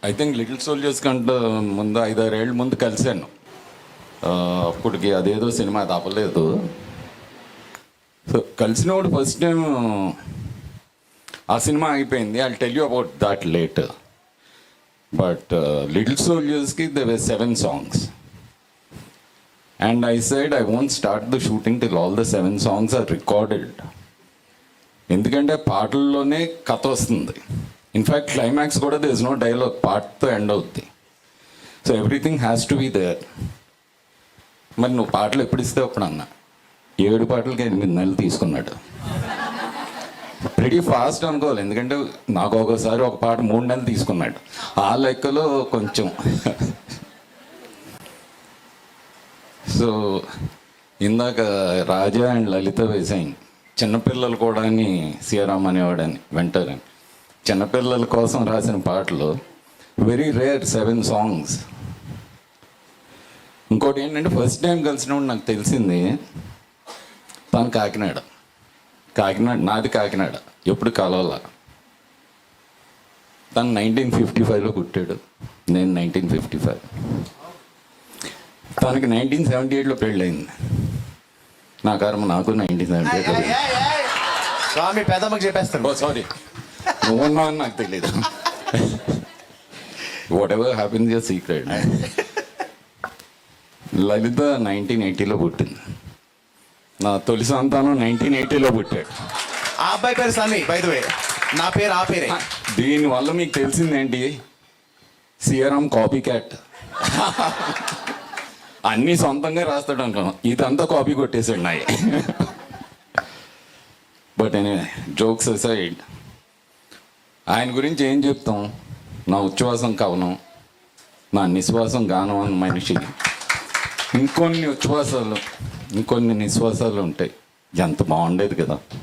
I think little soldiers కంటే ముందు 5-6 ఏళ్ళ ముందు కలిశాను. అప్పటికి అదేదో సినిమా తప్పలేదు. సో కలిసినప్పుడు ఫస్ట్ టైం ఆ సినిమా అయిపోయింది. I tell you about that late. But little సోల్జర్స్కి there were 7 songs. And I said I won't start the shooting till all the 7 songs are recorded. ఎందుకంటే పాటల్లోనే కథ వస్తుంది. ఇన్ఫ్యాక్ట్ క్లైమాక్స్ కూడా there is no dialogue, పాటతో end అవుద్ది. So everything has to be there. మరి నువ్వు పాటలు ఎప్పుడు ఇస్తే అప్పుడు అన్న 7 పాటలకి 8 నెలలు తీసుకున్నాడు. ప్రెటీ ఫాస్ట్ అనుకోవాలి, ఎందుకంటే నాకు ఒకసారి ఒక పాట 3 నెలలు తీసుకున్నాడు. ఆ లెక్కలో కొంచెం. సో ఇందాక రాజా అండ్ లలిత వేసాయి చిన్నపిల్లలు కూడా అని సీఆరామ్ అనేవాడని వెంటనే చిన్నపిల్లల కోసం రాసిన పాటలు వెరీ రేర్ 7 songs. ఇంకోటి ఏంటంటే ఫస్ట్ టైం కలిసినప్పుడు నాకు తెలిసింది తను కాకినాడ, నాది కాకినాడ. ఎప్పుడు కలవాల. తను 1955లో పుట్టాడు, నేను 1955. తనకి 1978లో పెళ్ళయింది. నా కర్మ నాకు 1978. స్వామి పెద్దమ్మకి చెప్పేస్తాను. ఓ సారీ, నువ్వున్నా అని నాకు తెలీదు. Whatever happiness your secret. Lalitha 1980లో పుట్టింది. నా తొలి సంతానం 1980లో పుట్టాడు. ఆ అబ్బాయి పేరు సన్నీ, బై ది వే. నా పేరు ఆ పేరే. దీనివల్ల మీకు తెలిసిందేంటి? సీఆరామ్ కాపీ క్యాట్. అన్నీ సొంతంగా రాస్తాడు అనుకున్నాం, ఇదంతా కాపీ కొట్టేసాడు నాయి. బట్ ఎనీవే, జోక్స్ అసైడ్, ఆయన గురించి ఏం చెప్తాం? నా ఉచ్ఛ్వాసం కవనం, నా నిశ్వాసం గానం అన్న మనిషి. ఇంకొన్ని ఉచ్ఛ్వాసాలు, ఇంకొన్ని నిశ్వాసాలు ఉంటాయి. ఎంత బాగుండేది కదా.